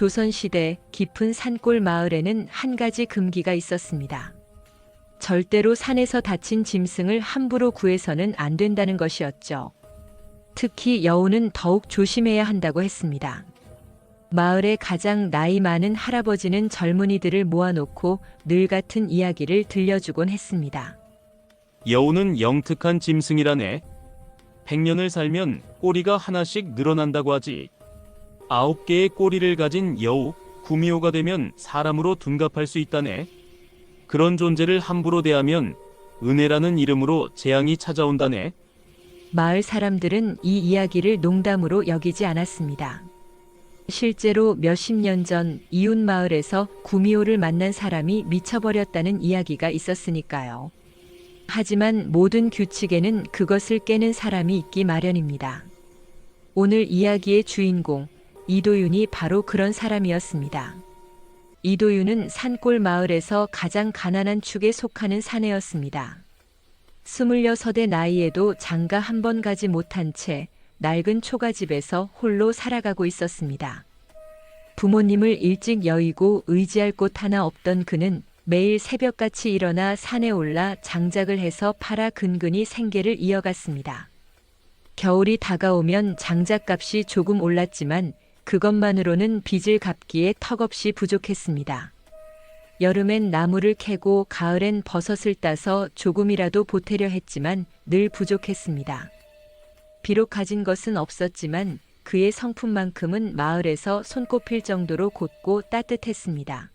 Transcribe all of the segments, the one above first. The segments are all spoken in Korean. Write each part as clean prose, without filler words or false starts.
조선시대 깊은 산골 마을에는 한 가지 금기가 있었습니다. 절대로 산에서 다친 짐승을 함부로 구해서는 안 된다는 것이었죠. 특히 여우는 더욱 조심해야 한다고 했습니다. 마을의 가장 나이 많은 할아버지는 젊은이들을 모아놓고 늘 같은 이야기를 들려주곤 했습니다. 여우는 영특한 짐승이라네. 100년을 살면 꼬리가 하나씩 늘어난다고 하지. 9개의 꼬리를 가진 여우, 구미호가 되면 사람으로 둔갑할 수 있다네. 그런 존재를 함부로 대하면 은혜라는 이름으로 재앙이 찾아온다네. 마을 사람들은 이 이야기를 농담으로 여기지 않았습니다. 실제로 몇십 년 전 이웃 마을에서 구미호를 만난 사람이 미쳐버렸다는 이야기가 있었으니까요. 하지만 모든 규칙에는 그것을 깨는 사람이 있기 마련입니다. 오늘 이야기의 주인공 이도윤이 바로 그런 사람이었습니다. 이도윤은 산골 마을에서 가장 가난한 축에 속하는 사내였습니다. 26의 나이에도 장가 한 번 가지 못한 채 낡은 초가집에서 홀로 살아가고 있었습니다. 부모님을 일찍 여의고 의지할 곳 하나 없던 그는 매일 새벽같이 일어나 산에 올라 장작을 해서 팔아 근근히 생계를 이어갔습니다. 겨울이 다가오면 장작값이 조금 올랐지만 그것만으로는 빚을 갚기에 턱없이 부족했습니다. 여름엔 나무를 캐고 가을엔 버섯을 따서 조금이라도 보태려 했지만 늘 부족했습니다. 비록 가진 것은 없었지만 그의 성품만큼은 마을에서 손꼽힐 정도로 곧고 따뜻했습니다.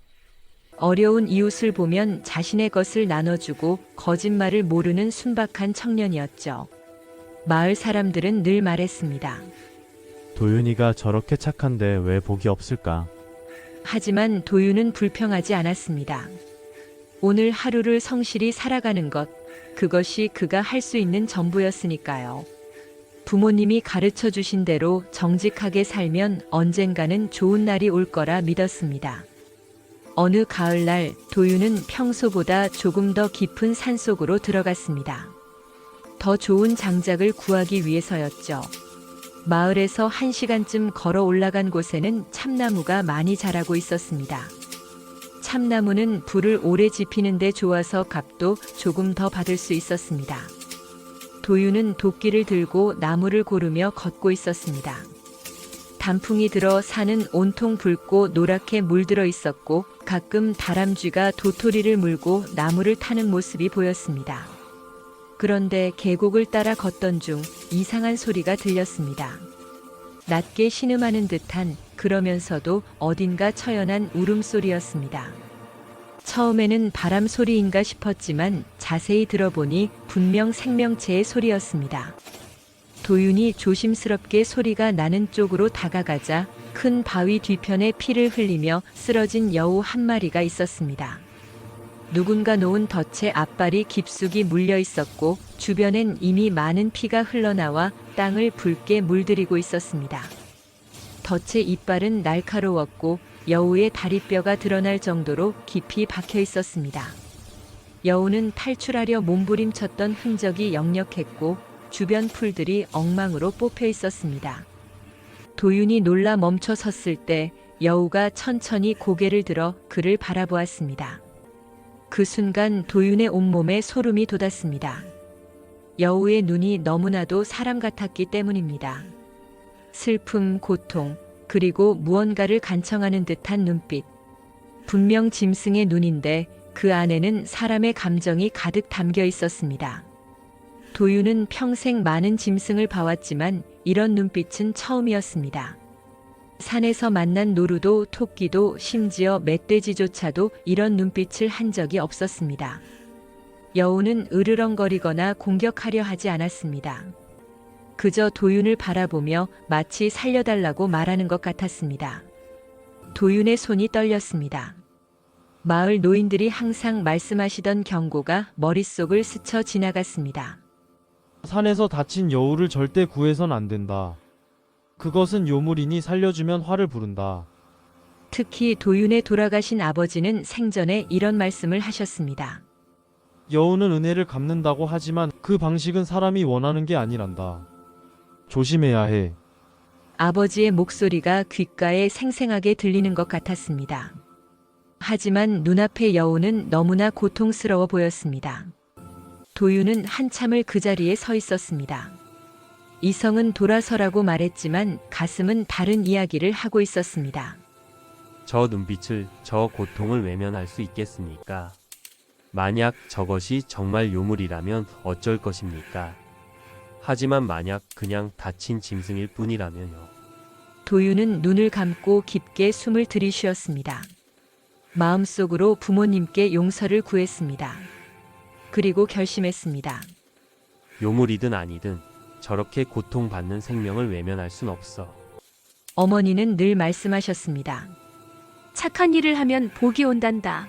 어려운 이웃을 보면 자신의 것을 나눠주고 거짓말을 모르는 순박한 청년이었죠. 마을 사람들은 늘 말했습니다. 도윤이가 저렇게 착한데 왜 복이 없을까? 하지만 도윤은 불평하지 않았습니다. 오늘 하루를 성실히 살아가는 것, 그것이 그가 할 수 있는 전부였으니까요. 부모님이 가르쳐 주신 대로 정직하게 살면 언젠가는 좋은 날이 올 거라 믿었습니다. 어느 가을날 도윤은 평소보다 조금 더 깊은 산속으로 들어갔습니다. 더 좋은 장작을 구하기 위해서였죠. 마을에서 1시간쯤 걸어 올라간 곳에는 참나무가 많이 자라고 있었습니다. 참나무는 불을 오래 지피는 데 좋아서 값도 조금 더 받을 수 있었습니다. 도윤은 도끼를 들고 나무를 고르며 걷고 있었습니다. 단풍이 들어 산은 온통 붉고 노랗게 물들어 있었고 가끔 다람쥐가 도토리를 물고 나무를 타는 모습이 보였습니다. 그런데 계곡을 따라 걷던 중 이상한 소리가 들렸습니다. 낮게 신음하는 듯한 그러면서도 어딘가 처연한 울음소리였습니다. 처음에는 바람 소리인가 싶었지만 자세히 들어보니 분명 생명체의 소리였습니다. 도윤이 조심스럽게 소리가 나는 쪽으로 다가가자 큰 바위 뒤편에 피를 흘리며 쓰러진 여우 한 마리가 있었습니다. 누군가 놓은 덫에 앞발이 깊숙이 물려 있었고 주변엔 이미 많은 피가 흘러나와 땅을 붉게 물들이고 있었습니다. 덫의 이빨은 날카로웠고 여우의 다리뼈가 드러날 정도로 깊이 박혀 있었습니다. 여우는 탈출하려 몸부림쳤던 흔적이 역력했고 주변 풀들이 엉망으로 뽑혀 있었습니다. 도윤이 놀라 멈춰 섰을 때 여우가 천천히 고개를 들어 그를 바라보았습니다. 그 순간 도윤의 온몸에 소름이 돋았습니다. 여우의 눈이 너무나도 사람 같았기 때문입니다. 슬픔, 고통, 그리고 무언가를 간청하는 듯한 눈빛. 분명 짐승의 눈인데 그 안에는 사람의 감정이 가득 담겨 있었습니다. 도윤은 평생 많은 짐승을 봐왔지만 이런 눈빛은 처음이었습니다. 산에서 만난 노루도 토끼도 심지어 멧돼지조차도 이런 눈빛을 한 적이 없었습니다. 여우는 으르렁거리거나 공격하려 하지 않았습니다. 그저 도윤을 바라보며 마치 살려달라고 말하는 것 같았습니다. 도윤의 손이 떨렸습니다. 마을 노인들이 항상 말씀하시던 경고가 머릿속을 스쳐 지나갔습니다. 산에서 다친 여우를 절대 구해선 안 된다. 그것은 요물이니 살려주면 화를 부른다. 특히 도윤의 돌아가신 아버지는 생전에 이런 말씀을 하셨습니다. 여우는 은혜를 갚는다고 하지만 그 방식은 사람이 원하는 게 아니란다. 조심해야 해. 아버지의 목소리가 귓가에 생생하게 들리는 것 같았습니다. 하지만 눈앞의 여우는 너무나 고통스러워 보였습니다. 도윤은 한참을 그 자리에 서 있었습니다. 이성은 돌아서라고 말했지만 가슴은 다른 이야기를 하고 있었습니다. 저 눈빛을, 저 고통을 외면할 수 있겠습니까? 만약 저것이 정말 요물이라면 어쩔 것입니까? 하지만 만약 그냥 다친 짐승일 뿐이라면요. 도윤은 눈을 감고 깊게 숨을 들이쉬었습니다. 마음속으로 부모님께 용서를 구했습니다. 그리고 결심했습니다. 요물이든 아니든 저렇게 고통받는 생명을 외면할 순 없어. 어머니는 늘 말씀하셨습니다. 착한 일을 하면 복이 온단다.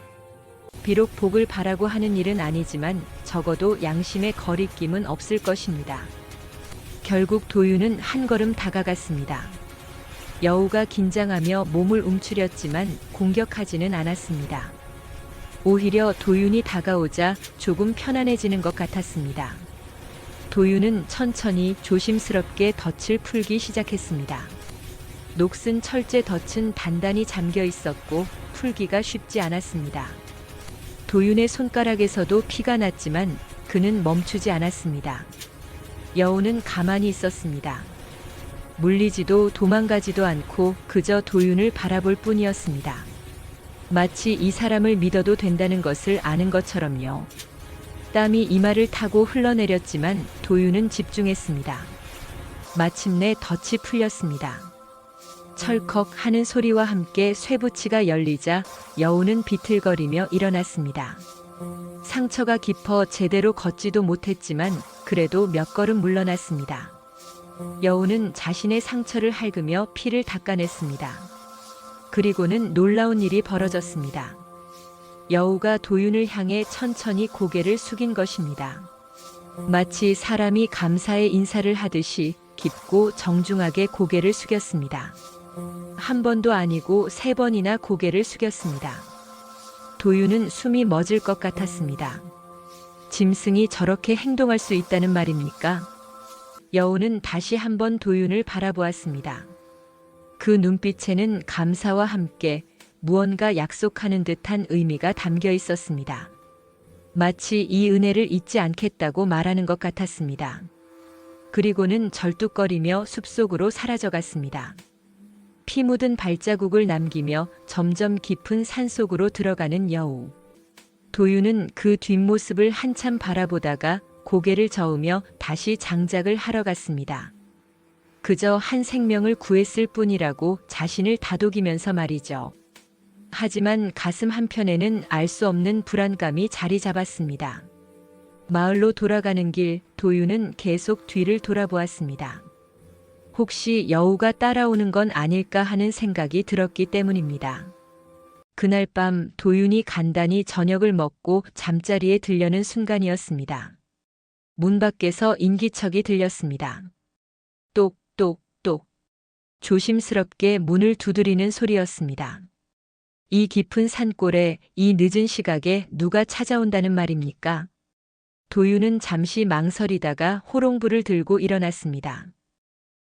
비록 복을 바라고 하는 일은 아니지만 적어도 양심의 거리낌은 없을 것입니다. 결국 도윤은 한 걸음 다가갔습니다. 여우가 긴장하며 몸을 움츠렸지만 공격하지는 않았습니다. 오히려 도윤이 다가오자 조금 편안해지는 것 같았습니다. 도윤은 천천히 조심스럽게 덫을 풀기 시작했습니다. 녹슨 철제 덫은 단단히 잠겨 있었고 풀기가 쉽지 않았습니다. 도윤의 손가락에서도 피가 났지만 그는 멈추지 않았습니다. 여우는 가만히 있었습니다. 물리지도 도망가지도 않고 그저 도윤을 바라볼 뿐이었습니다. 마치 이 사람을 믿어도 된다는 것을 아는 것처럼요. 땀이 이마를 타고 흘러내렸지만 도윤은 집중했습니다. 마침내 덫이 풀렸습니다. 철컥 하는 소리와 함께 쇠붙이가 열리자 여우는 비틀거리며 일어났습니다. 상처가 깊어 제대로 걷지도 못했지만 그래도 몇 걸음 물러났습니다. 여우는 자신의 상처를 핥으며 피를 닦아냈습니다. 그리고는 놀라운 일이 벌어졌습니다. 여우가 도윤을 향해 천천히 고개를 숙인 것입니다. 마치 사람이 감사의 인사를 하듯이 깊고 정중하게 고개를 숙였습니다. 한 번도 아니고 3번이나 고개를 숙였습니다. 도윤은 숨이 멎을 것 같았습니다. 짐승이 저렇게 행동할 수 있다는 말입니까? 여우는 다시 한번 도윤을 바라보았습니다. 그 눈빛에는 감사와 함께 무언가 약속하는 듯한 의미가 담겨 있었습니다. 마치 이 은혜를 잊지 않겠다고 말하는 것 같았습니다. 그리고는 절뚝거리며 숲속으로 사라져갔습니다. 피 묻은 발자국을 남기며 점점 깊은 산속으로 들어가는 여우. 도윤은 그 뒷모습을 한참 바라보다가 고개를 저으며 다시 장작을 하러 갔습니다. 그저 한 생명을 구했을 뿐이라고 자신을 다독이면서 말이죠. 하지만 가슴 한편에는 알 수 없는 불안감이 자리 잡았습니다. 마을로 돌아가는 길, 도윤은 계속 뒤를 돌아보았습니다. 혹시 여우가 따라오는 건 아닐까 하는 생각이 들었기 때문입니다. 그날 밤 도윤이 간단히 저녁을 먹고 잠자리에 들려는 순간이었습니다. 문 밖에서 인기척이 들렸습니다. 똑똑똑. 조심스럽게 문을 두드리는 소리였습니다. 이 깊은 산골에 이 늦은 시각에 누가 찾아온다는 말입니까? 도윤은 잠시 망설이다가 호롱불을 들고 일어났습니다.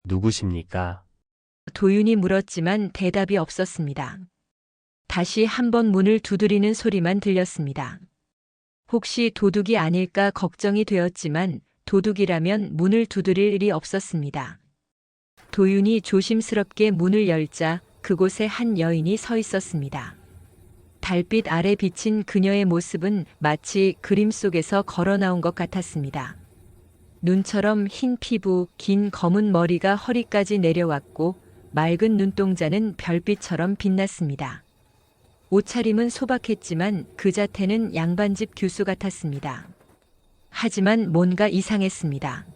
누구십니까? 도윤이 물었지만 대답이 없었습니다. 다시 한번 문을 두드리는 소리만 들렸습니다. 혹시 도둑이 아닐까 걱정이 되었지만 도둑이라면 문을 두드릴 일이 없었습니다. 도윤이 조심스럽게 문을 열자 그곳에 한 여인이 서 있었습니다. 달빛 아래 비친 그녀의 모습은 마치 그림 속에서 걸어 나온 것 같았습니다. 눈처럼 흰 피부, 긴 검은 머리가 허리까지 내려왔고 맑은 눈동자는 별빛처럼 빛났습니다. 옷차림은 소박했지만 그 자태는 양반집 교수 같았습니다. 하지만 뭔가 이상했습니다.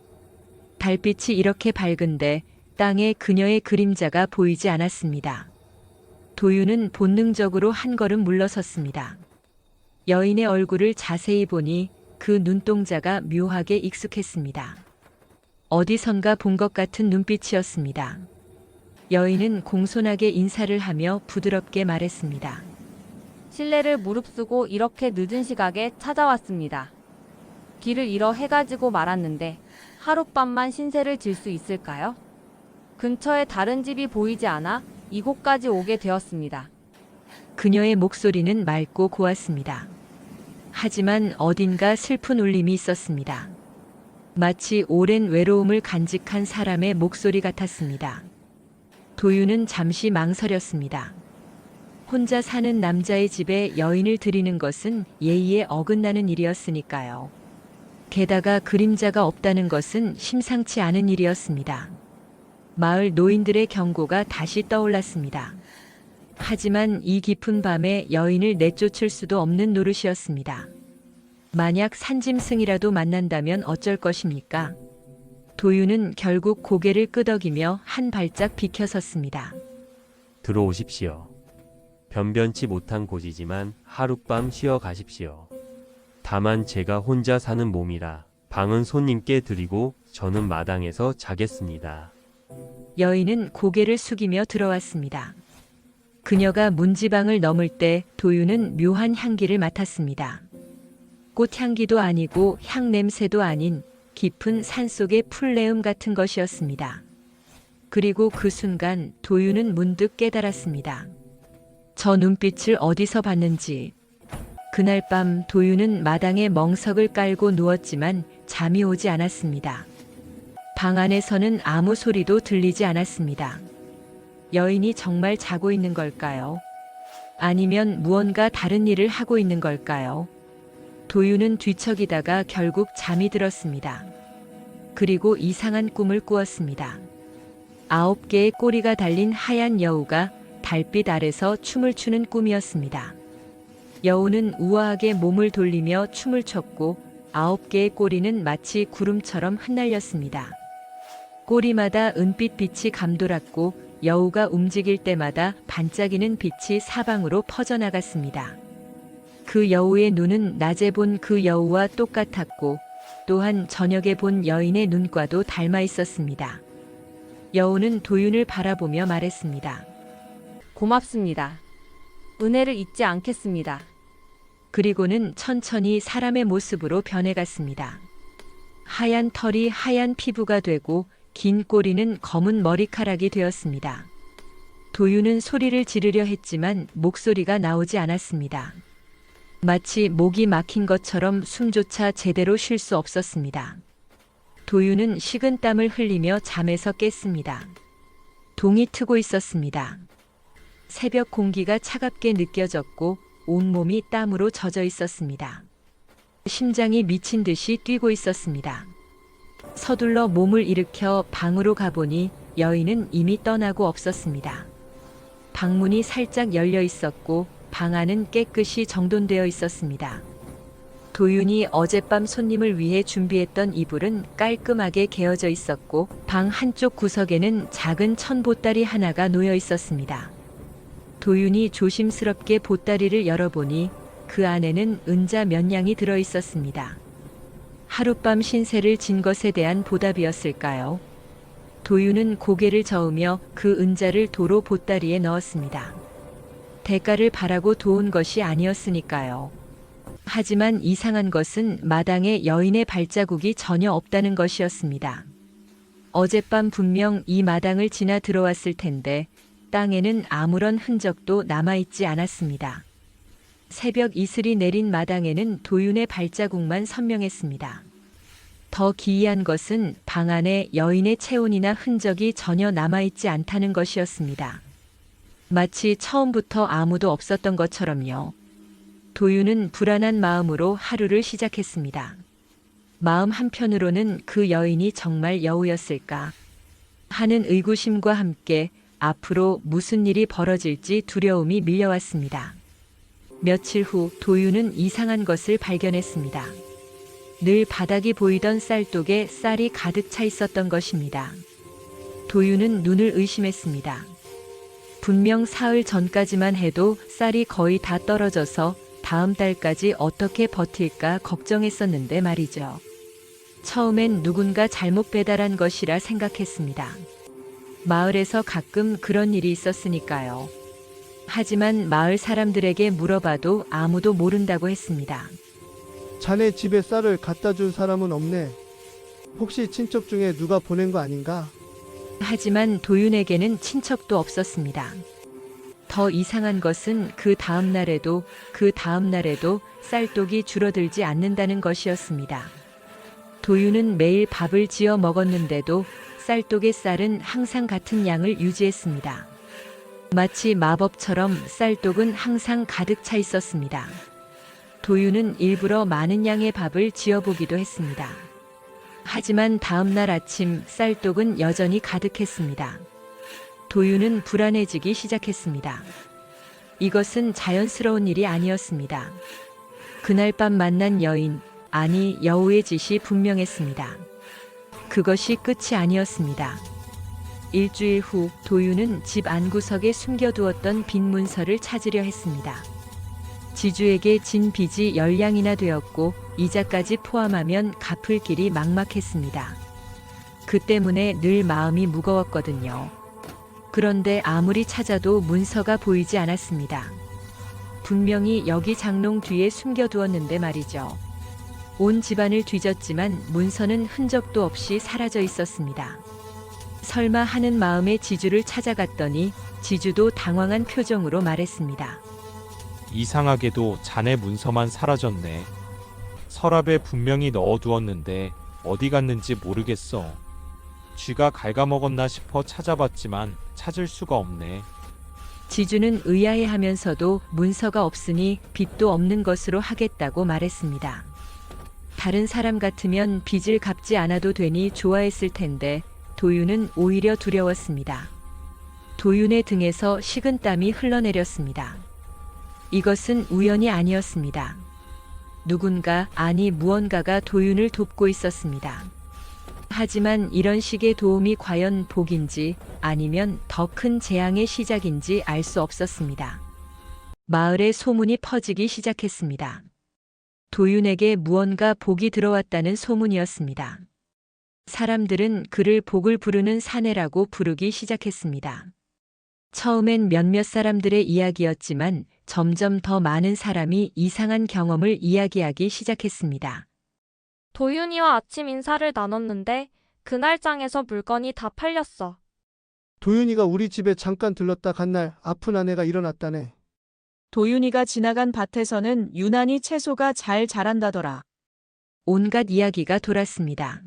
달빛이 이렇게 밝은데 땅에 그녀의 그림자가 보이지 않았습니다. 도윤은 본능적으로 한 걸음 물러섰습니다. 여인의 얼굴을 자세히 보니 그 눈동자가 묘하게 익숙했습니다. 어디선가 본 것 같은 눈빛이었습니다. 여인은 공손하게 인사를 하며 부드럽게 말했습니다. 실례를 무릅쓰고 이렇게 늦은 시각에 찾아왔습니다. 길을 잃어 해가 지고 말았는데 하룻밤만 신세를 질 수 있을까요? 근처에 다른 집이 보이지 않아 이곳까지 오게 되었습니다. 그녀의 목소리는 맑고 고왔습니다. 하지만 어딘가 슬픈 울림이 있었습니다. 마치 오랜 외로움을 간직한 사람의 목소리 같았습니다. 도윤은 잠시 망설였습니다. 혼자 사는 남자의 집에 여인을 들이는 것은 예의에 어긋나는 일이었으니까요. 게다가 그림자가 없다는 것은 심상치 않은 일이었습니다. 마을 노인들의 경고가 다시 떠올랐습니다. 하지만 이 깊은 밤에 여인을 내쫓을 수도 없는 노릇이었습니다. 만약 산짐승이라도 만난다면 어쩔 것입니까? 도윤은 결국 고개를 끄덕이며 한 발짝 비켜섰습니다. 들어오십시오. 변변치 못한 곳이지만 하룻밤 쉬어 가십시오. 다만 제가 혼자 사는 몸이라 방은 손님께 드리고 저는 마당에서 자겠습니다. 여인은 고개를 숙이며 들어왔습니다. 그녀가 문지방을 넘을 때 도윤은 묘한 향기를 맡았습니다. 꽃향기도 아니고 향냄새도 아닌 깊은 산속의 풀내음 같은 것이었습니다. 그리고 그 순간 도윤은 문득 깨달았습니다. 저 눈빛을 어디서 봤는지. 그날 밤 도윤은 마당에 멍석을 깔고 누웠지만 잠이 오지 않았습니다. 방 안에서는 아무 소리도 들리지 않았습니다. 여인이 정말 자고 있는 걸까요? 아니면 무언가 다른 일을 하고 있는 걸까요? 도윤은 뒤척이다가 결국 잠이 들었습니다. 그리고 이상한 꿈을 꾸었습니다. 9개의 꼬리가 달린 하얀 여우가 달빛 아래서 춤을 추는 꿈이었습니다. 여우는 우아하게 몸을 돌리며 춤을 췄고 9개의 꼬리는 마치 구름처럼 흩날렸습니다. 꼬리마다 은빛 빛이 감돌았고 여우가 움직일 때마다 반짝이는 빛이 사방으로 퍼져나갔습니다. 그 여우의 눈은 낮에 본 그 여우와 똑같았고 또한 저녁에 본 여인의 눈과도 닮아 있었습니다. 여우는 도윤을 바라보며 말했습니다. 고맙습니다. 은혜를 잊지 않겠습니다. 그리고는 천천히 사람의 모습으로 변해갔습니다. 하얀 털이 하얀 피부가 되고 긴 꼬리는 검은 머리카락이 되었습니다. 도윤은 소리를 지르려 했지만 목소리가 나오지 않았습니다. 마치 목이 막힌 것처럼 숨조차 제대로 쉴 수 없었습니다. 도윤은 식은 땀을 흘리며 잠에서 깼습니다. 동이 트고 있었습니다. 새벽 공기가 차갑게 느껴졌고 온몸이 땀으로 젖어 있었습니다. 심장이 미친 듯이 뛰고 있었습니다. 서둘러 몸을 일으켜 방으로 가보니 여인은 이미 떠나고 없었습니다. 방문이 살짝 열려 있었고 방 안은 깨끗이 정돈되어 있었습니다. 도윤이 어젯밤 손님을 위해 준비했던 이불은 깔끔하게 개어져 있었고 방 한쪽 구석에는 작은 천 보따리 하나가 놓여 있었습니다. 도윤이 조심스럽게 보따리를 열어보니 그 안에는 은자 몇 냥이 들어 있었습니다. 하룻밤 신세를 진 것에 대한 보답이었을까요? 도윤은 고개를 저으며 그 은자를 도로 보따리에 넣었습니다. 대가를 바라고 도운 것이 아니었으니까요. 하지만 이상한 것은 마당에 여인의 발자국이 전혀 없다는 것이었습니다. 어젯밤 분명 이 마당을 지나 들어왔을 텐데 땅에는 아무런 흔적도 남아있지 않았습니다. 새벽 이슬이 내린 마당에는 도윤의 발자국만 선명했습니다. 더 기이한 것은 방 안에 여인의 체온이나 흔적이 전혀 남아있지 않다는 것이었습니다. 마치 처음부터 아무도 없었던 것처럼요. 도윤은 불안한 마음으로 하루를 시작했습니다. 마음 한편으로는 그 여인이 정말 여우였을까 하는 의구심과 함께 앞으로 무슨 일이 벌어질지 두려움이 밀려왔습니다. 며칠 후 도윤은 이상한 것을 발견했습니다. 늘 바닥이 보이던 쌀독에 쌀이 가득 차 있었던 것입니다. 도윤은 눈을 의심했습니다. 분명 사흘 전까지만 해도 쌀이 거의 다 떨어져서 다음 달까지 어떻게 버틸까 걱정했었는데 말이죠. 처음엔 누군가 잘못 배달한 것이라 생각했습니다. 마을에서 가끔 그런 일이 있었으니까요. 하지만 마을 사람들에게 물어봐도 아무도 모른다고 했습니다. 자네 집에 쌀을 갖다 줄 사람은 없네. 혹시 친척 중에 누가 보낸 거 아닌가? 하지만 도윤에게는 친척도 없었습니다. 더 이상한 것은 그 다음 날에도 쌀독이 줄어들지 않는다는 것이었습니다. 도윤은 매일 밥을 지어 먹었는데도 쌀독의 쌀은 항상 같은 양을 유지했습니다. 마치 마법처럼 쌀독은 항상 가득 차 있었습니다. 도윤은 일부러 많은 양의 밥을 지어보기도 했습니다. 하지만 다음 날 아침 쌀독은 여전히 가득했습니다. 도윤은 불안해지기 시작했습니다. 이것은 자연스러운 일이 아니었습니다. 그날 밤 만난 여우의 짓이 분명했습니다. 그것이 끝이 아니었습니다. 일주일 후 도윤은 집 안구석에 숨겨두었던 빈 문서를 찾으려 했습니다. 지주에게 진 빚이 10량이나 되었고 이자까지 포함하면 갚을 길이 막막했습니다. 그 때문에 늘 마음이 무거웠거든요. 그런데 아무리 찾아도 문서가 보이지 않았습니다. 분명히 여기 장롱 뒤에 숨겨두었는데 말이죠. 온 집안을 뒤졌지만 문서는 흔적도 없이 사라져 있었습니다. 설마 하는 마음에 지주를 찾아갔더니 지주도 당황한 표정으로 말했습니다. 이상하게도 자네 문서만 사라졌네. 서랍에 분명히 넣어두었는데 어디 갔는지 모르겠어. 쥐가 갉아먹었나 싶어 찾아봤지만 찾을 수가 없네. 지주는 의아해하면서도 문서가 없으니 빚도 없는 것으로 하겠다고 말했습니다. 다른 사람 같으면 빚을 갚지 않아도 되니 좋아했을 텐데 도윤은 오히려 두려웠습니다. 도윤의 등에서 식은땀이 흘러내렸습니다. 이것은 우연이 아니었습니다. 무언가가 도윤을 돕고 있었습니다. 하지만 이런 식의 도움이 과연 복인지 아니면 더 큰 재앙의 시작인지 알 수 없었습니다. 마을에 소문이 퍼지기 시작했습니다. 도윤에게 무언가 복이 들어왔다는 소문이었습니다. 사람들은 그를 복을 부르는 사내라고 부르기 시작했습니다. 처음엔 몇몇 사람들의 이야기였지만 점점 더 많은 사람이 이상한 경험을 이야기하기 시작했습니다. 도윤이와 아침 인사를 나눴는데 그날장에서 물건이 다 팔렸어. 도윤이가 우리 집에 잠깐 들렀다 간 날 아픈 아내가 일어났다네. 도윤이가 지나간 밭에서는 유난히 채소가 잘 자란다더라. 온갖 이야기가 돌았습니다.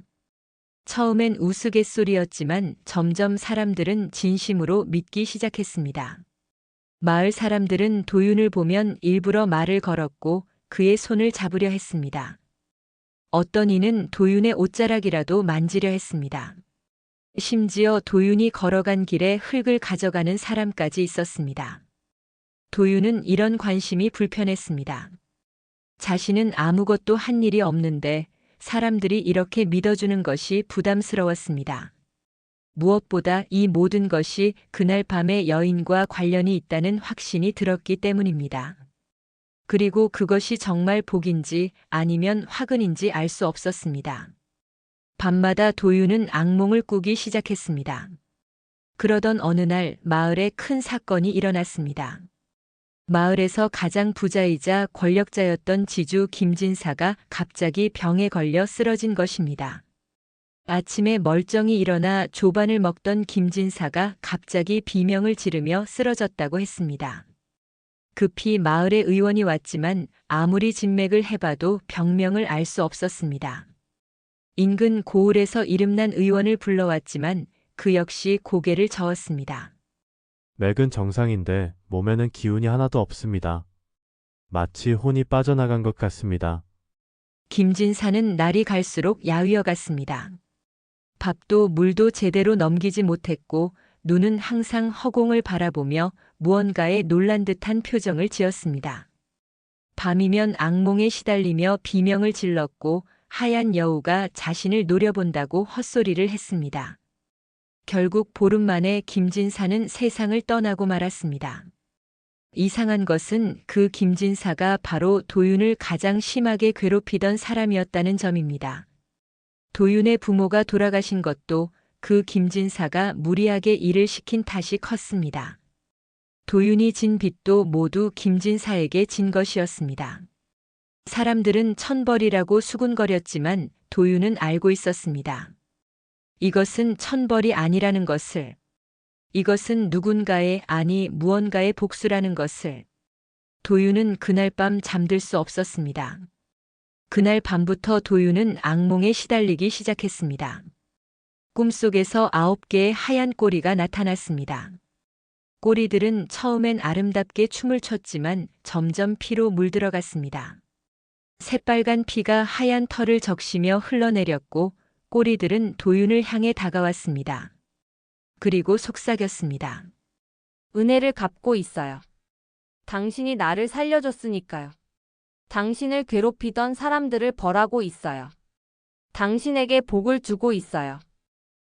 처음엔 우스갯소리였지만 점점 사람들은 진심으로 믿기 시작했습니다. 마을 사람들은 도윤을 보면 일부러 말을 걸었고 그의 손을 잡으려 했습니다. 어떤 이는 도윤의 옷자락이라도 만지려 했습니다. 심지어 도윤이 걸어간 길에 흙을 가져가는 사람까지 있었습니다. 도윤은 이런 관심이 불편했습니다. 자신은 아무것도 한 일이 없는데 사람들이 이렇게 믿어주는 것이 부담스러웠습니다. 무엇보다 이 모든 것이 그날 밤에 여인과 관련이 있다는 확신이 들었기 때문입니다. 그리고 그것이 정말 복인지 아니면 화근인지 알 수 없었습니다. 밤마다 도윤은 악몽을 꾸기 시작했습니다. 그러던 어느 날 마을에 큰 사건이 일어났습니다. 마을에서 가장 부자이자 권력자였던 지주 김진사가 갑자기 병에 걸려 쓰러진 것입니다. 아침에 멀쩡히 일어나 조반을 먹던 김진사가 갑자기 비명을 지르며 쓰러졌다고 했습니다. 급히 마을에 의원이 왔지만 아무리 진맥을 해봐도 병명을 알 수 없었습니다. 인근 고을에서 이름난 의원을 불러왔지만 그 역시 고개를 저었습니다. 맥은 정상인데 몸에는 기운이 하나도 없습니다. 마치 혼이 빠져나간 것 같습니다. 김진사는 날이 갈수록 야위어 갔습니다. 밥도 물도 제대로 넘기지 못했고 눈은 항상 허공을 바라보며 무언가에 놀란 듯한 표정을 지었습니다. 밤이면 악몽에 시달리며 비명을 질렀고 하얀 여우가 자신을 노려본다고 헛소리를 했습니다. 결국 보름 만에 김진사는 세상을 떠나고 말았습니다. 이상한 것은 그 김진사가 바로 도윤을 가장 심하게 괴롭히던 사람이었다는 점입니다. 도윤의 부모가 돌아가신 것도 그 김진사가 무리하게 일을 시킨 탓이 컸습니다. 도윤이 진 빚도 모두 김진사에게 진 것이었습니다. 사람들은 천벌이라고 수군거렸지만 도윤은 알고 있었습니다. 이것은 천벌이 아니라는 것을, 이것은 누군가의 아니 무언가의 복수라는 것을. 도윤은 그날 밤 잠들 수 없었습니다. 그날 밤부터 도윤은 악몽에 시달리기 시작했습니다. 꿈속에서 9개의 하얀 꼬리가 나타났습니다. 꼬리들은 처음엔 아름답게 춤을 췄지만 점점 피로 물들어갔습니다. 새빨간 피가 하얀 털을 적시며 흘러내렸고 꼬리들은 도윤을 향해 다가왔습니다. 그리고 속삭였습니다. 은혜를 갚고 있어요. 당신이 나를 살려줬으니까요. 당신을 괴롭히던 사람들을 벌하고 있어요. 당신에게 복을 주고 있어요.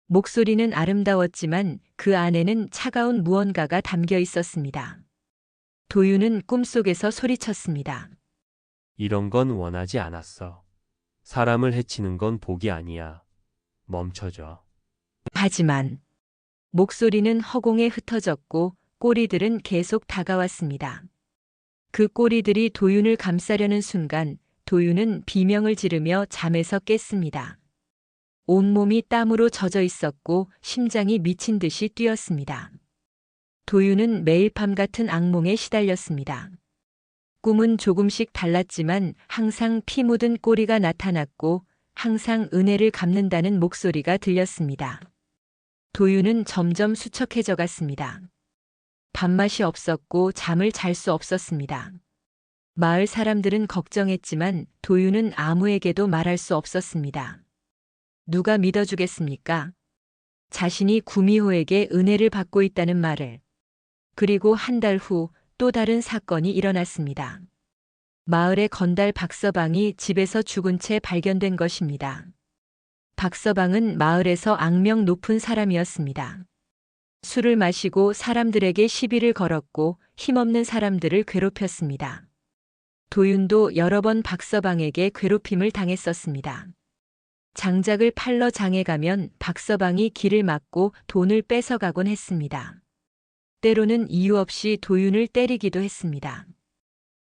목소리는 아름다웠지만 그 안에는 차가운 무언가가 담겨 있었습니다. 도윤은 꿈속에서 소리쳤습니다. 이런 건 원하지 않았어. 사람을 해치는 건 복이 아니야. 멈춰줘. 하지만 목소리는 허공에 흩어졌고 꼬리들은 계속 다가왔습니다. 그 꼬리들이 도윤을 감싸려는 순간 도윤은 비명을 지르며 잠에서 깼습니다. 온몸이 땀으로 젖어 있었고 심장이 미친 듯이 뛰었습니다. 도윤은 매일 밤 같은 악몽에 시달렸습니다. 꿈은 조금씩 달랐지만 항상 피 묻은 꼬리가 나타났고 항상 은혜를 갚는다는 목소리가 들렸습니다. 도윤은 점점 수척해져 갔습니다. 밥맛이 없었고 잠을 잘 수 없었습니다. 마을 사람들은 걱정했지만 도윤은 아무에게도 말할 수 없었습니다. 누가 믿어주겠습니까? 자신이 구미호에게 은혜를 받고 있다는 말을. 그리고 한 달 후 또 다른 사건이 일어났습니다. 마을의 건달 박서방이 집에서 죽은 채 발견된 것입니다. 박서방은 마을에서 악명 높은 사람이었습니다. 술을 마시고 사람들에게 시비를 걸었고 힘없는 사람들을 괴롭혔습니다. 도윤도 여러 번 박서방에게 괴롭힘을 당했었습니다. 장작을 팔러 장에 가면 박서방이 길을 막고 돈을 뺏어가곤 했습니다. 때로는 이유 없이 도윤을 때리기도 했습니다.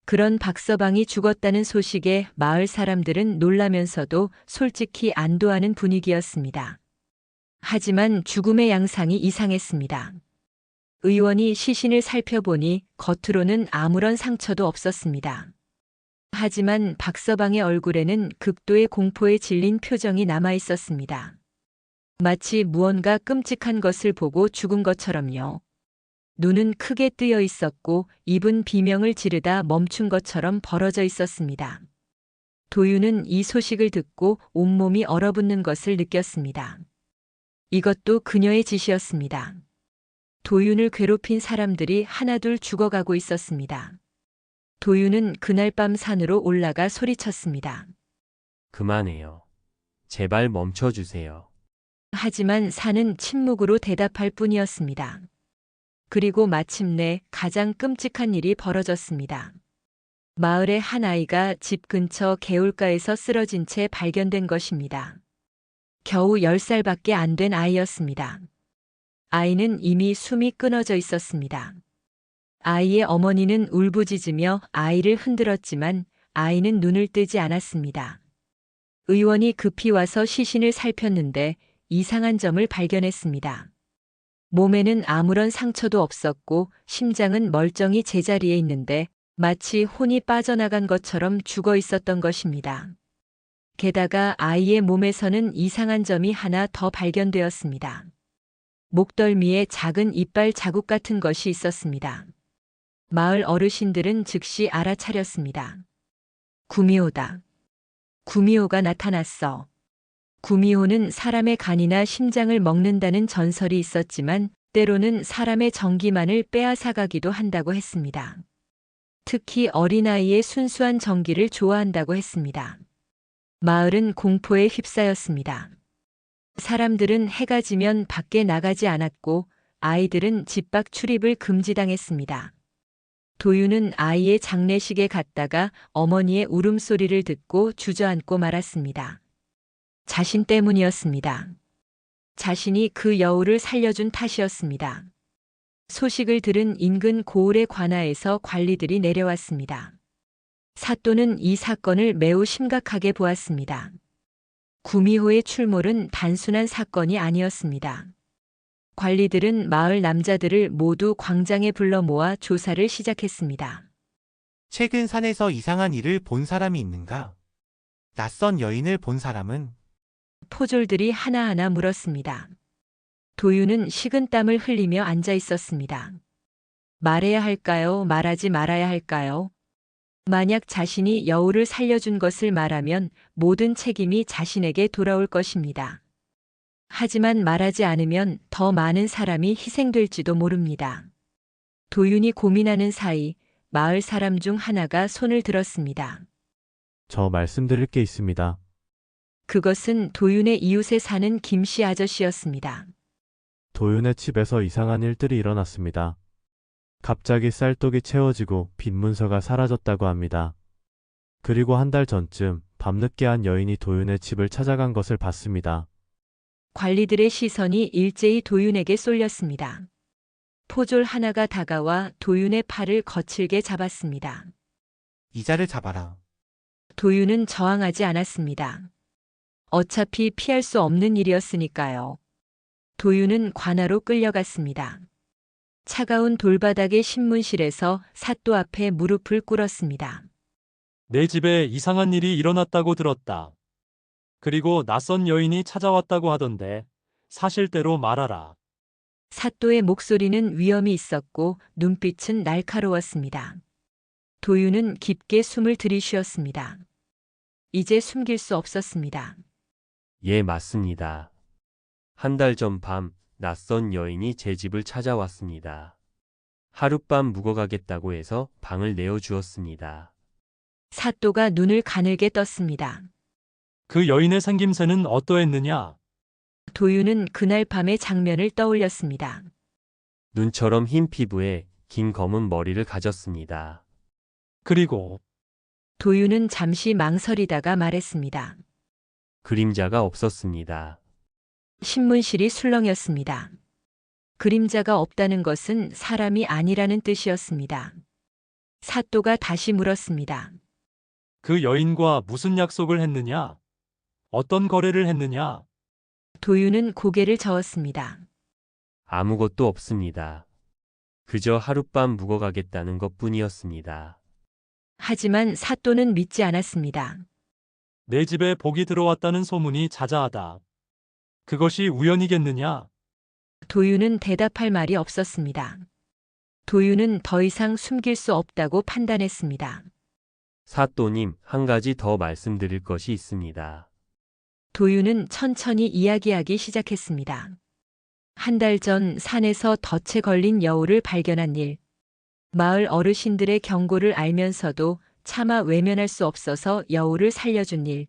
그런 박서방이 죽었다는 소식에 마을 사람들은 놀라면서도 솔직히 안도하는 분위기였습니다. 하지만 죽음의 양상이 이상했습니다. 의원이 시신을 살펴보니 겉으로는 아무런 상처도 없었습니다. 하지만 박서방의 얼굴에는 극도의 공포에 질린 표정이 남아 있었습니다. 마치 무언가 끔찍한 것을 보고 죽은 것처럼요. 눈은 크게 뜨여 있었고 입은 비명을 지르다 멈춘 것처럼 벌어져 있었습니다. 도윤은 이 소식을 듣고 온몸이 얼어붙는 것을 느꼈습니다. 이것도 그녀의 짓이었습니다. 도윤을 괴롭힌 사람들이 하나둘 죽어가고 있었습니다. 도윤은 그날 밤 산으로 올라가 소리쳤습니다. 그만해요. 제발 멈춰주세요. 하지만 산은 침묵으로 대답할 뿐이었습니다. 그리고 마침내 가장 끔찍한 일이 벌어졌습니다. 마을의 한 아이가 집 근처 개울가에서 쓰러진 채 발견된 것입니다. 겨우 10살밖에 안 된 아이였습니다. 아이는 이미 숨이 끊어져 있었습니다. 아이의 어머니는 울부짖으며 아이를 흔들었지만 아이는 눈을 뜨지 않았습니다. 의원이 급히 와서 시신을 살폈는데 이상한 점을 발견했습니다. 몸에는 아무런 상처도 없었고 심장은 멀쩡히 제자리에 있는데 마치 혼이 빠져나간 것처럼 죽어 있었던 것입니다. 게다가 아이의 몸에서는 이상한 점이 하나 더 발견되었습니다. 목덜미에 작은 이빨 자국 같은 것이 있었습니다. 마을 어르신들은 즉시 알아차렸습니다. 구미호다. 구미호가 나타났어. 구미호는 사람의 간이나 심장을 먹는다는 전설이 있었지만 때로는 사람의 정기만을 빼앗아가기도 한다고 했습니다. 특히 어린아이의 순수한 정기를 좋아한다고 했습니다. 마을은 공포에 휩싸였습니다. 사람들은 해가 지면 밖에 나가지 않았고 아이들은 집 밖 출입을 금지당했습니다. 도윤은 아이의 장례식에 갔다가 어머니의 울음소리를 듣고 주저앉고 말았습니다. 자신 때문이었습니다. 자신이 그 여우를 살려준 탓이었습니다. 소식을 들은 인근 고을의 관아에서 관리들이 내려왔습니다. 사또는 이 사건을 매우 심각하게 보았습니다. 구미호의 출몰은 단순한 사건이 아니었습니다. 관리들은 마을 남자들을 모두 광장에 불러 모아 조사를 시작했습니다. 최근 산에서 이상한 일을 본 사람이 있는가? 낯선 여인을 본 사람은? 포졸들이 하나하나 물었습니다. 도윤은 식은땀을 흘리며 앉아 있었습니다. 말해야 할까요? 말하지 말아야 할까요? 만약 자신이 여우를 살려준 것을 말하면 모든 책임이 자신에게 돌아올 것입니다. 하지만 말하지 않으면 더 많은 사람이 희생될지도 모릅니다. 도윤이 고민하는 사이 마을 사람 중 하나가 손을 들었습니다. 저 말씀드릴 게 있습니다. 그것은 도윤의 이웃에 사는 김씨 아저씨였습니다. 도윤의 집에서 이상한 일들이 일어났습니다. 갑자기 쌀독이 채워지고 빈 문서가 사라졌다고 합니다. 그리고 한 달 전쯤 밤늦게 한 여인이 도윤의 집을 찾아간 것을 봤습니다. 관리들의 시선이 일제히 도윤에게 쏠렸습니다. 포졸 하나가 다가와 도윤의 팔을 거칠게 잡았습니다. 이자를 잡아라. 도윤은 저항하지 않았습니다. 어차피 피할 수 없는 일이었으니까요. 도윤은 관아로 끌려갔습니다. 차가운 돌바닥의 신문실에서 사또 앞에 무릎을 꿇었습니다. 내 집에 이상한 일이 일어났다고 들었다. 그리고 낯선 여인이 찾아왔다고 하던데 사실대로 말하라. 사또의 목소리는 위엄이 있었고 눈빛은 날카로웠습니다. 도윤은 깊게 숨을 들이쉬었습니다. 이제 숨길 수 없었습니다. 예, 맞습니다. 한 달 전 밤 낯선 여인이 제 집을 찾아왔습니다. 하룻밤 묵어가겠다고 해서 방을 내어주었습니다. 사또가 눈을 가늘게 떴습니다. 그 여인의 생김새는 어떠했느냐? 도윤은 그날 밤의 장면을 떠올렸습니다. 눈처럼 흰 피부에 긴 검은 머리를 가졌습니다. 그리고 도윤은 잠시 망설이다가 말했습니다. 그림자가 없었습니다. 신문실이 술렁였습니다. 그림자가 없다는 것은 사람이 아니라는 뜻이었습니다. 사또가 다시 물었습니다. 그 여인과 무슨 약속을 했느냐? 어떤 거래를 했느냐? 도윤은 고개를 저었습니다. 아무것도 없습니다. 그저 하룻밤 묵어가겠다는 것뿐이었습니다. 하지만 사또는 믿지 않았습니다. 내 집에 복이 들어왔다는 소문이 자자하다. 그것이 우연이겠느냐? 도윤은 대답할 말이 없었습니다. 도윤은 더 이상 숨길 수 없다고 판단했습니다. 사또님, 한 가지 더 말씀드릴 것이 있습니다. 도윤은 천천히 이야기하기 시작했습니다. 한 달 전 산에서 덫에 걸린 여우를 발견한 일. 마을 어르신들의 경고를 알면서도 차마 외면할 수 없어서 여우를 살려준 일.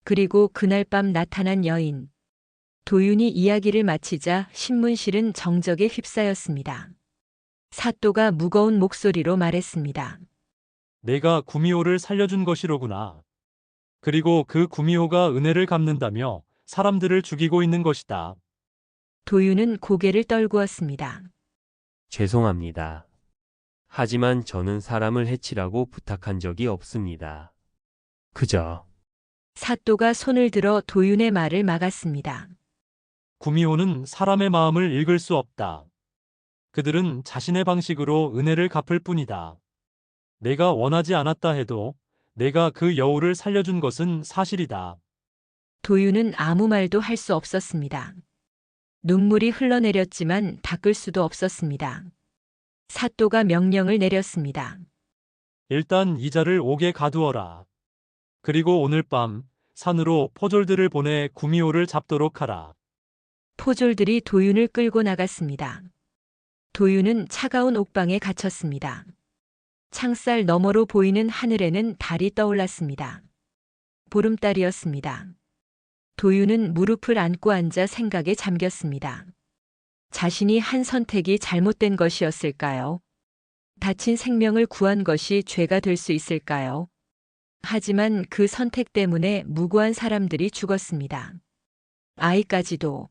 그리고 그날 밤 나타난 여인. 도윤이 이야기를 마치자 신문실은 정적에 휩싸였습니다. 사또가 무거운 목소리로 말했습니다. 내가 구미호를 살려준 것이로구나. 그리고 그 구미호가 은혜를 갚는다며 사람들을 죽이고 있는 것이다. 도윤은 고개를 떨구었습니다. 죄송합니다. 하지만 저는 사람을 해치라고 부탁한 적이 없습니다. 그저 사또가 손을 들어 도윤의 말을 막았습니다. 구미호는 사람의 마음을 읽을 수 없다. 그들은 자신의 방식으로 은혜를 갚을 뿐이다. 내가 원하지 않았다 해도 내가 그 여우를 살려준 것은 사실이다. 도윤은 아무 말도 할 수 없었습니다. 눈물이 흘러내렸지만 닦을 수도 없었습니다. 사또가 명령을 내렸습니다. 일단 이자를 옥에 가두어라. 그리고 오늘 밤 산으로 포졸들을 보내 구미호를 잡도록 하라. 포졸들이 도윤을 끌고 나갔습니다. 도윤은 차가운 옥방에 갇혔습니다. 창살 너머로 보이는 하늘에는 달이 떠올랐습니다. 보름달이었습니다. 도윤은 무릎을 안고 앉아 생각에 잠겼습니다. 자신이 한 선택이 잘못된 것이었을까요? 다친 생명을 구한 것이 죄가 될 수 있을까요? 하지만 그 선택 때문에 무고한 사람들이 죽었습니다. 아이까지도.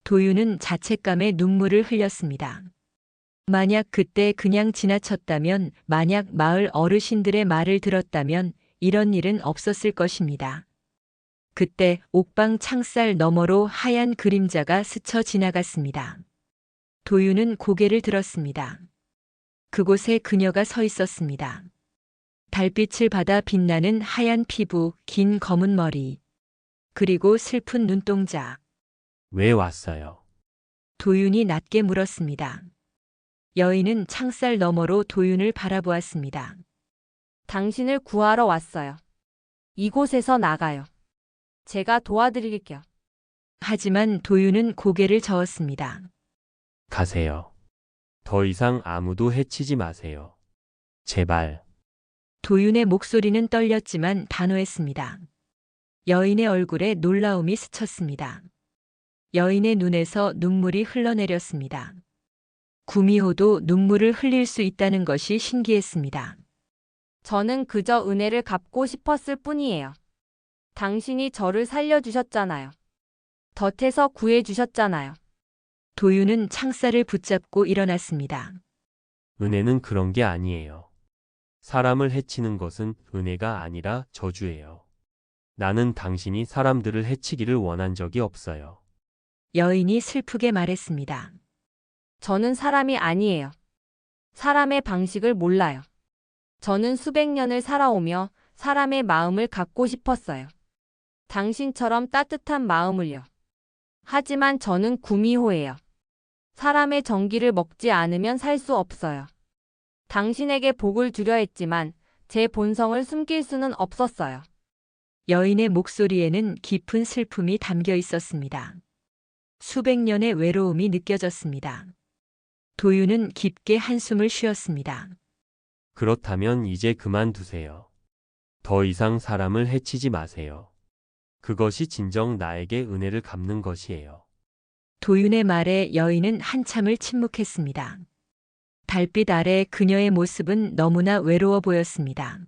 도윤은 자책감에 눈물을 흘렸습니다. 만약 그때 그냥 지나쳤다면, 만약 마을 어르신들의 말을 들었다면 이런 일은 없었을 것입니다. 그때 옥방 창살 너머로 하얀 그림자가 스쳐 지나갔습니다. 도윤은 고개를 들었습니다. 그곳에 그녀가 서 있었습니다. 달빛을 받아 빛나는 하얀 피부, 긴 검은 머리, 그리고 슬픈 눈동자. 왜 왔어요? 도윤이 낮게 물었습니다. 여인은 창살 너머로 도윤을 바라보았습니다. 당신을 구하러 왔어요. 이곳에서 나가요. 제가 도와드릴게요. 하지만 도윤은 고개를 저었습니다. 가세요. 더 이상 아무도 해치지 마세요. 제발. 도윤의 목소리는 떨렸지만 단호했습니다. 여인의 얼굴에 놀라움이 스쳤습니다. 여인의 눈에서 눈물이 흘러내렸습니다. 구미호도 눈물을 흘릴 수 있다는 것이 신기했습니다. 저는 그저 은혜를 갚고 싶었을 뿐이에요. 당신이 저를 살려주셨잖아요. 덫에서 구해주셨잖아요. 도윤은 창살을 붙잡고 일어났습니다. 은혜는 그런 게 아니에요. 사람을 해치는 것은 은혜가 아니라 저주예요. 나는 당신이 사람들을 해치기를 원한 적이 없어요. 여인이 슬프게 말했습니다. 저는 사람이 아니에요. 사람의 방식을 몰라요. 저는 수백 년을 살아오며 사람의 마음을 갖고 싶었어요. 당신처럼 따뜻한 마음을요. 하지만 저는 구미호예요. 사람의 정기를 먹지 않으면 살 수 없어요. 당신에게 복을 주려 했지만 제 본성을 숨길 수는 없었어요. 여인의 목소리에는 깊은 슬픔이 담겨 있었습니다. 수백 년의 외로움이 느껴졌습니다. 도윤은 깊게 한숨을 쉬었습니다. 그렇다면 이제 그만두세요. 더 이상 사람을 해치지 마세요. 그것이 진정 나에게 은혜를 갚는 것이에요. 도윤의 말에 여인은 한참을 침묵했습니다. 달빛 아래 그녀의 모습은 너무나 외로워 보였습니다.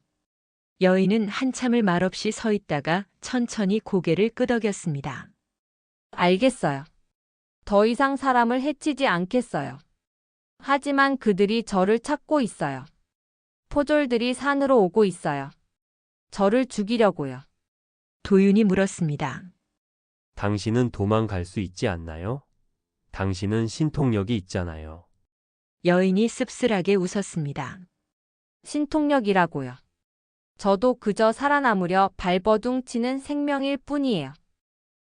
여인은 한참을 말없이 서 있다가 천천히 고개를 끄덕였습니다. 알겠어요. 더 이상 사람을 해치지 않겠어요. 하지만 그들이 저를 찾고 있어요. 포졸들이 산으로 오고 있어요. 저를 죽이려고요. 도윤이 물었습니다. 당신은 도망갈 수 있지 않나요? 당신은 신통력이 있잖아요. 여인이 씁쓸하게 웃었습니다. 신통력이라고요. 저도 그저 살아남으려 발버둥 치는 생명일 뿐이에요.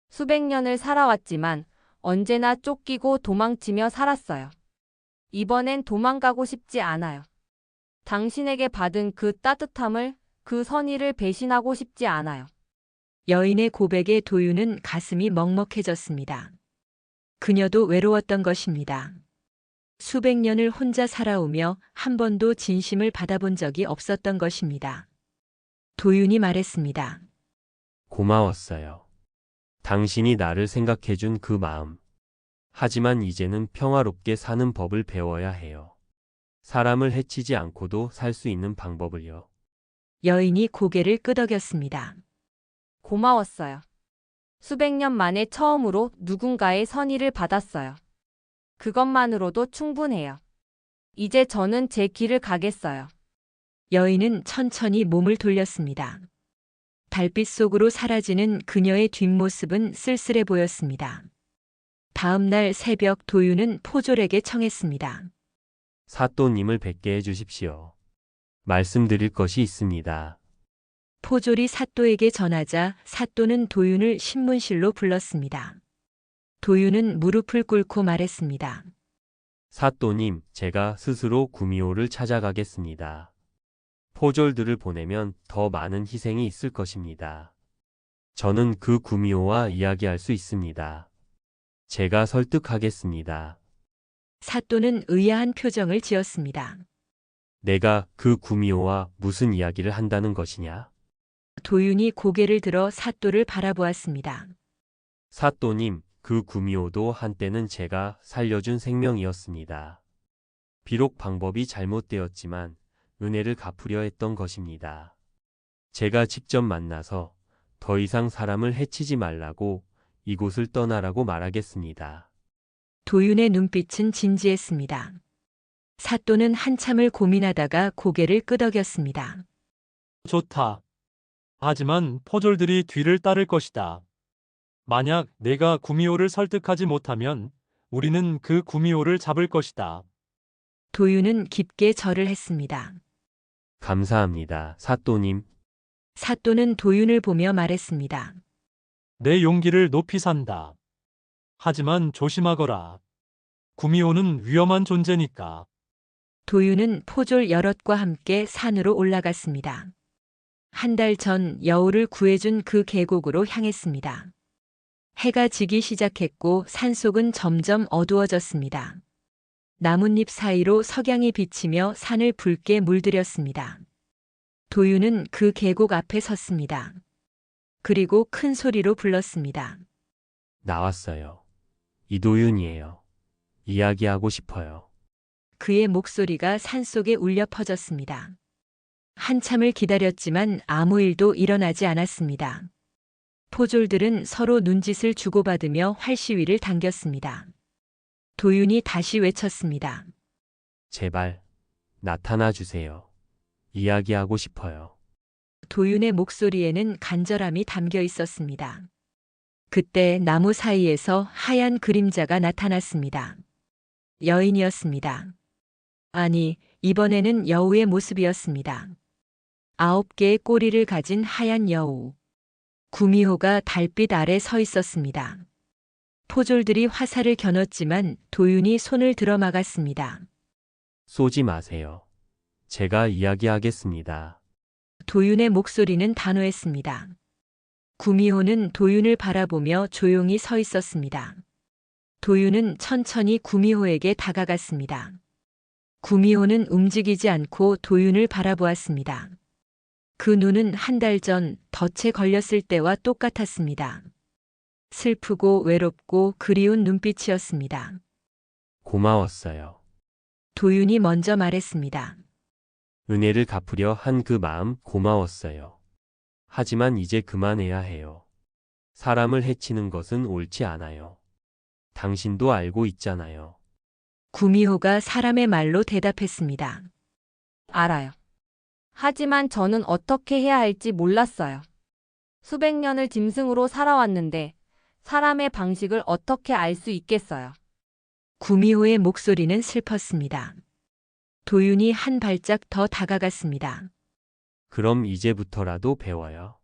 수백 년을 살아왔지만 언제나 쫓기고 도망치며 살았어요. 이번엔 도망가고 싶지 않아요. 당신에게 받은 그 따뜻함을, 그 선의를 배신하고 싶지 않아요. 여인의 고백에 도윤은 가슴이 먹먹해졌습니다. 그녀도 외로웠던 것입니다. 수백 년을 혼자 살아오며 한 번도 진심을 받아본 적이 없었던 것입니다. 도윤이 말했습니다. 고마웠어요. 당신이 나를 생각해준 그 마음. 하지만 이제는 평화롭게 사는 법을 배워야 해요. 사람을 해치지 않고도 살 수 있는 방법을요. 여인이 고개를 끄덕였습니다. 고마웠어요. 수백 년 만에 처음으로 누군가의 선의를 받았어요. 그것만으로도 충분해요. 이제 저는 제 길을 가겠어요. 여인은 천천히 몸을 돌렸습니다. 달빛 속으로 사라지는 그녀의 뒷모습은 쓸쓸해 보였습니다. 다음 날 새벽 도윤은 포졸에게 청했습니다. 사또님을 뵙게 해주십시오. 말씀드릴 것이 있습니다. 포졸이 사또에게 전하자 사또는 도윤을 신문실로 불렀습니다. 도윤은 무릎을 꿇고 말했습니다. 사또님, 제가 스스로 구미호를 찾아가겠습니다. 포졸들을 보내면 더 많은 희생이 있을 것입니다. 저는 그 구미호와 이야기할 수 있습니다. 제가 설득하겠습니다. 사또는 의아한 표정을 지었습니다. 내가 그 구미호와 무슨 이야기를 한다는 것이냐? 도윤이 고개를 들어 사또를 바라보았습니다. 사또님, 그 구미호도 한때는 제가 살려준 생명이었습니다. 비록 방법이 잘못되었지만 은혜를 갚으려 했던 것입니다. 제가 직접 만나서 더 이상 사람을 해치지 말라고 이곳을 떠나라고 말하겠습니다. 도윤의 눈빛은 진지했습니다. 사또는 한참을 고민하다가 고개를 끄덕였습니다. 좋다. 하지만 포졸들이 뒤를 따를 것이다. 만약 내가 구미호를 설득하지 못하면 우리는 그 구미호를 잡을 것이다. 도윤은 깊게 절을 했습니다. 감사합니다, 사또님. 사또는 도윤을 보며 말했습니다. 내 용기를 높이 산다. 하지만 조심하거라. 구미호는 위험한 존재니까. 도윤은 포졸 여럿과 함께 산으로 올라갔습니다. 한 달 전 여우를 구해준 그 계곡으로 향했습니다. 해가 지기 시작했고 산속은 점점 어두워졌습니다. 나뭇잎 사이로 석양이 비치며 산을 붉게 물들였습니다. 도윤은 그 계곡 앞에 섰습니다. 그리고 큰 소리로 불렀습니다. 나왔어요. 이도윤이에요. 이야기하고 싶어요. 그의 목소리가 산속에 울려 퍼졌습니다. 한참을 기다렸지만 아무 일도 일어나지 않았습니다. 포졸들은 서로 눈짓을 주고받으며 활시위를 당겼습니다. 도윤이 다시 외쳤습니다. 제발 나타나 주세요. 이야기하고 싶어요. 도윤의 목소리에는 간절함이 담겨 있었습니다. 그때 나무 사이에서 하얀 그림자가 나타났습니다. 여인이었습니다. 아니, 이번에는 여우의 모습이었습니다. 9개의 꼬리를 가진 하얀 여우. 구미호가 달빛 아래 서 있었습니다. 포졸들이 화살을 겨눴지만 도윤이 손을 들어 막았습니다. 쏘지 마세요. 제가 이야기하겠습니다. 도윤의 목소리는 단호했습니다. 구미호는 도윤을 바라보며 조용히 서 있었습니다. 도윤은 천천히 구미호에게 다가갔습니다. 구미호는 움직이지 않고 도윤을 바라보았습니다. 그 눈은 한 달 전 덫에 걸렸을 때와 똑같았습니다. 슬프고 외롭고 그리운 눈빛이었습니다. 고마웠어요. 도윤이 먼저 말했습니다. 은혜를 갚으려 한 그 마음 고마웠어요. 하지만 이제 그만해야 해요. 사람을 해치는 것은 옳지 않아요. 당신도 알고 있잖아요. 구미호가 사람의 말로 대답했습니다. 알아요. 하지만 저는 어떻게 해야 할지 몰랐어요. 수백 년을 짐승으로 살아왔는데 사람의 방식을 어떻게 알 수 있겠어요? 구미호의 목소리는 슬펐습니다. 도윤이 한 발짝 더 다가갔습니다. 그럼 이제부터라도 배워요.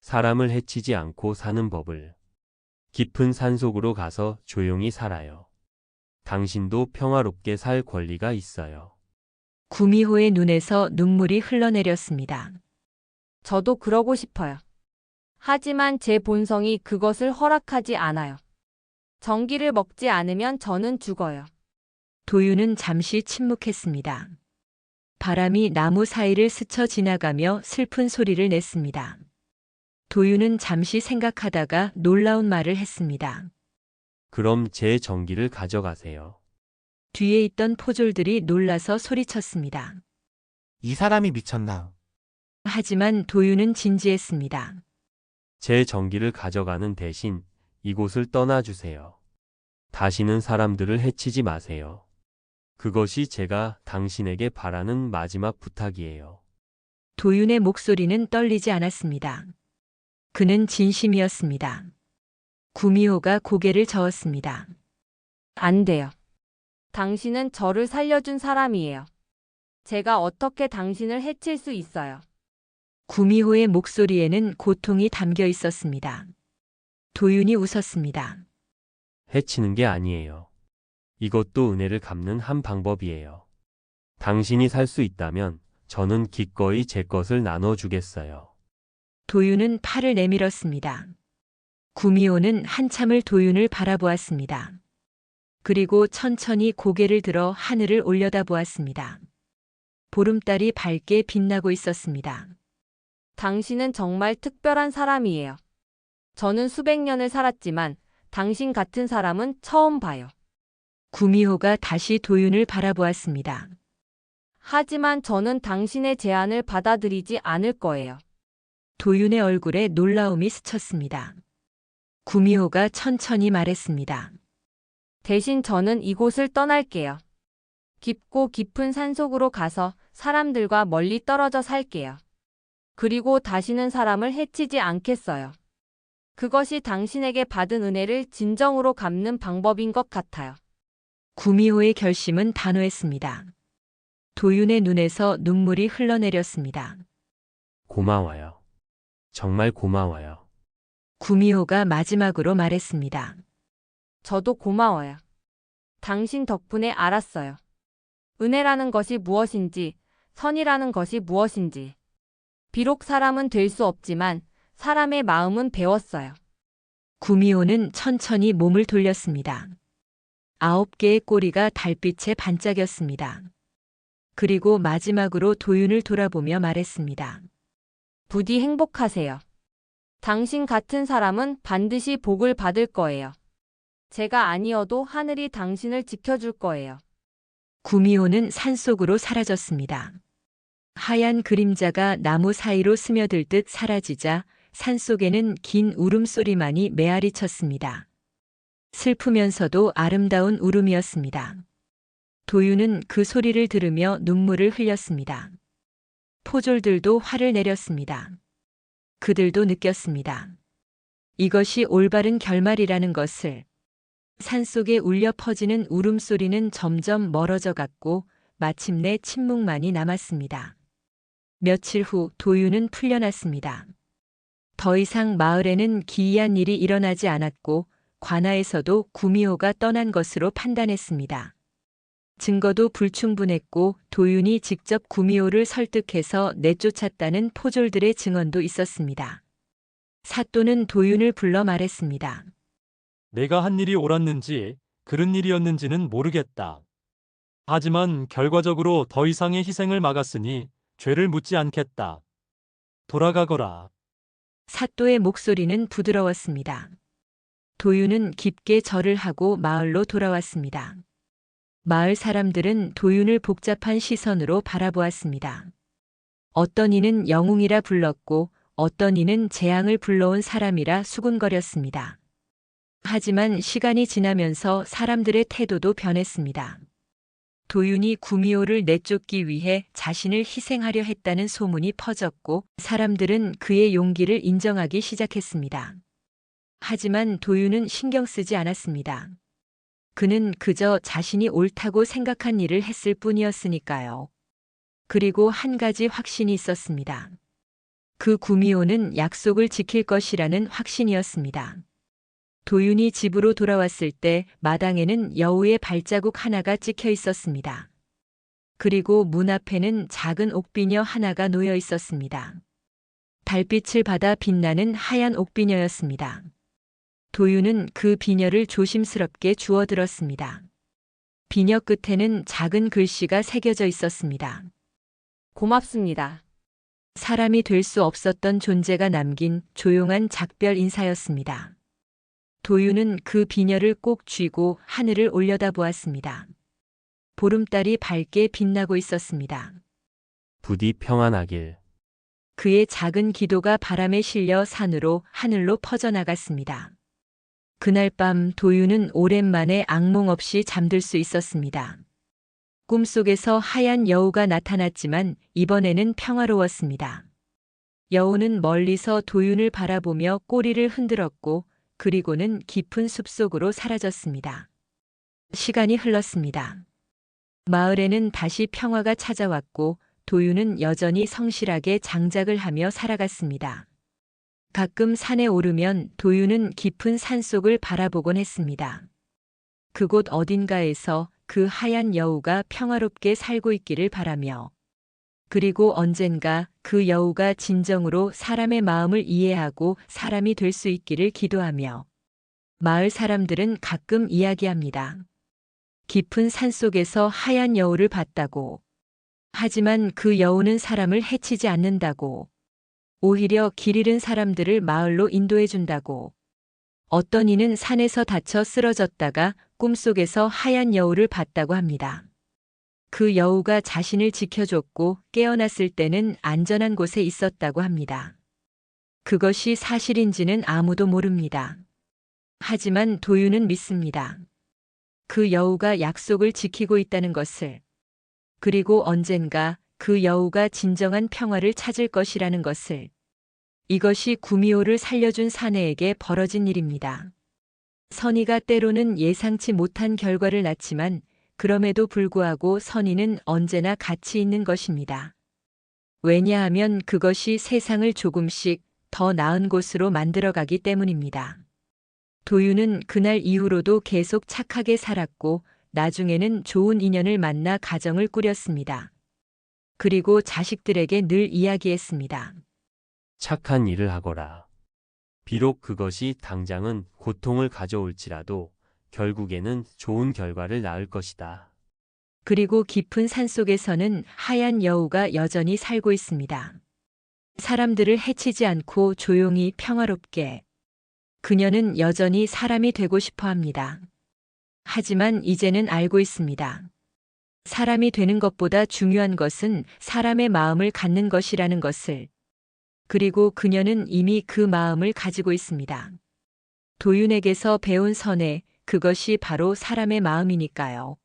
사람을 해치지 않고 사는 법을. 깊은 산속으로 가서 조용히 살아요. 당신도 평화롭게 살 권리가 있어요. 구미호의 눈에서 눈물이 흘러내렸습니다. 저도 그러고 싶어요. 하지만 제 본성이 그것을 허락하지 않아요. 전기를 먹지 않으면 저는 죽어요. 도윤은 잠시 침묵했습니다. 바람이 나무 사이를 스쳐 지나가며 슬픈 소리를 냈습니다. 도윤은 잠시 생각하다가 놀라운 말을 했습니다. 그럼 제 전기를 가져가세요. 뒤에 있던 포졸들이 놀라서 소리쳤습니다. 이 사람이 미쳤나? 하지만 도윤은 진지했습니다. 제 전기를 가져가는 대신 이곳을 떠나주세요. 다시는 사람들을 해치지 마세요. 그것이 제가 당신에게 바라는 마지막 부탁이에요. 도윤의 목소리는 떨리지 않았습니다. 그는 진심이었습니다. 구미호가 고개를 저었습니다. 안 돼요. 당신은 저를 살려준 사람이에요. 제가 어떻게 당신을 해칠 수 있어요? 구미호의 목소리에는 고통이 담겨 있었습니다. 도윤이 웃었습니다. 해치는 게 아니에요. 이것도 은혜를 갚는 한 방법이에요. 당신이 살 수 있다면 저는 기꺼이 제 것을 나눠주겠어요. 도윤은 팔을 내밀었습니다. 구미호는 한참을 도윤을 바라보았습니다. 그리고 천천히 고개를 들어 하늘을 올려다보았습니다. 보름달이 밝게 빛나고 있었습니다. 당신은 정말 특별한 사람이에요. 저는 수백 년을 살았지만 당신 같은 사람은 처음 봐요. 구미호가 다시 도윤을 바라보았습니다. 하지만 저는 당신의 제안을 받아들이지 않을 거예요. 도윤의 얼굴에 놀라움이 스쳤습니다. 구미호가 천천히 말했습니다. 대신 저는 이곳을 떠날게요. 깊고 깊은 산속으로 가서 사람들과 멀리 떨어져 살게요. 그리고 다시는 사람을 해치지 않겠어요. 그것이 당신에게 받은 은혜를 진정으로 갚는 방법인 것 같아요. 구미호의 결심은 단호했습니다. 도윤의 눈에서 눈물이 흘러내렸습니다. 고마워요. 정말 고마워요. 구미호가 마지막으로 말했습니다. 저도 고마워요. 당신 덕분에 알았어요. 은혜라는 것이 무엇인지, 선이라는 것이 무엇인지. 비록 사람은 될 수 없지만 사람의 마음은 배웠어요. 구미호는 천천히 몸을 돌렸습니다. 9개의 꼬리가 달빛에 반짝였습니다. 그리고 마지막으로 도윤을 돌아보며 말했습니다. 부디 행복하세요. 당신 같은 사람은 반드시 복을 받을 거예요. 제가 아니어도 하늘이 당신을 지켜줄 거예요. 구미호는 산속으로 사라졌습니다. 하얀 그림자가 나무 사이로 스며들듯 사라지자 산속에는 긴 울음소리만이 메아리 쳤습니다. 슬프면서도 아름다운 울음이었습니다. 도윤은 그 소리를 들으며 눈물을 흘렸습니다. 포졸들도 화를 내렸습니다. 그들도 느꼈습니다. 이것이 올바른 결말이라는 것을. 산속에 울려 퍼지는 울음소리는 점점 멀어져 갔고 마침내 침묵만이 남았습니다. 며칠 후 도윤은 풀려났습니다. 더 이상 마을에는 기이한 일이 일어나지 않았고 관아에서도 구미호가 떠난 것으로 판단했습니다. 증거도 불충분했고 도윤이 직접 구미호를 설득해서 내쫓았다는 포졸들의 증언도 있었습니다. 사또는 도윤을 불러 말했습니다. 내가 한 일이 옳았는지 그른 일이었는지는 모르겠다. 하지만 결과적으로 더 이상의 희생을 막았으니 죄를 묻지 않겠다. 돌아가거라. 사또의 목소리는 부드러웠습니다. 도윤은 깊게 절을 하고 마을로 돌아왔습니다. 마을 사람들은 도윤을 복잡한 시선으로 바라보았습니다. 어떤 이는 영웅이라 불렀고 어떤 이는 재앙을 불러온 사람이라 수군거렸습니다. 하지만 시간이 지나면서 사람들의 태도도 변했습니다. 도윤이 구미호를 내쫓기 위해 자신을 희생하려 했다는 소문이 퍼졌고 사람들은 그의 용기를 인정하기 시작했습니다. 하지만 도윤은 신경 쓰지 않았습니다. 그는 그저 자신이 옳다고 생각한 일을 했을 뿐이었으니까요. 그리고 한 가지 확신이 있었습니다. 그 구미호는 약속을 지킬 것이라는 확신이었습니다. 도윤이 집으로 돌아왔을 때 마당에는 여우의 발자국 하나가 찍혀 있었습니다. 그리고 문 앞에는 작은 옥비녀 하나가 놓여 있었습니다. 달빛을 받아 빛나는 하얀 옥비녀였습니다. 도윤은 그 비녀를 조심스럽게 주워들었습니다. 비녀 끝에는 작은 글씨가 새겨져 있었습니다. 고맙습니다. 사람이 될 수 없었던 존재가 남긴 조용한 작별 인사였습니다. 도윤은 그 비녀를 꼭 쥐고 하늘을 올려다보았습니다. 보름달이 밝게 빛나고 있었습니다. 부디 평안하길. 그의 작은 기도가 바람에 실려 산으로 하늘로 퍼져나갔습니다. 그날 밤 도윤은 오랜만에 악몽 없이 잠들 수 있었습니다. 꿈속에서 하얀 여우가 나타났지만 이번에는 평화로웠습니다. 여우는 멀리서 도윤을 바라보며 꼬리를 흔들었고 그리고는 깊은 숲속으로 사라졌습니다. 시간이 흘렀습니다. 마을에는 다시 평화가 찾아왔고 도윤은 여전히 성실하게 장작을 하며 살아갔습니다. 가끔 산에 오르면 도윤은 깊은 산속을 바라보곤 했습니다. 그곳 어딘가에서 그 하얀 여우가 평화롭게 살고 있기를 바라며 그리고 언젠가 그 여우가 진정으로 사람의 마음을 이해하고 사람이 될 수 있기를 기도하며 마을 사람들은 가끔 이야기합니다. 깊은 산속에서 하얀 여우를 봤다고. 하지만 그 여우는 사람을 해치지 않는다고. 오히려 길 잃은 사람들을 마을로 인도해 준다고. 어떤 이는 산에서 다쳐 쓰러졌다가 꿈속에서 하얀 여우를 봤다고 합니다. 그 여우가 자신을 지켜줬고 깨어났을 때는 안전한 곳에 있었다고 합니다. 그것이 사실인지는 아무도 모릅니다. 하지만 도윤은 믿습니다. 그 여우가 약속을 지키고 있다는 것을. 그리고 언젠가 그 여우가 진정한 평화를 찾을 것이라는 것을. 이것이 구미호를 살려준 사내에게 벌어진 일입니다. 선의가 때로는 예상치 못한 결과를 낳지만 그럼에도 불구하고 선의는 언제나 가치 있는 것입니다. 왜냐하면 그것이 세상을 조금씩 더 나은 곳으로 만들어가기 때문입니다. 도윤은 그날 이후로도 계속 착하게 살았고 나중에는 좋은 인연을 만나 가정을 꾸렸습니다. 그리고 자식들에게 늘 이야기했습니다. 착한 일을 하거라. 비록 그것이 당장은 고통을 가져올지라도 결국에는 좋은 결과를 낳을 것이다. 그리고 깊은 산속에서는 하얀 여우가 여전히 살고 있습니다. 사람들을 해치지 않고 조용히 평화롭게. 그녀는 여전히 사람이 되고 싶어 합니다. 하지만 이제는 알고 있습니다. 사람이 되는 것보다 중요한 것은 사람의 마음을 갖는 것이라는 것을. 그리고 그녀는 이미 그 마음을 가지고 있습니다. 도윤에게서 배운 선의, 그것이 바로 사람의 마음이니까요.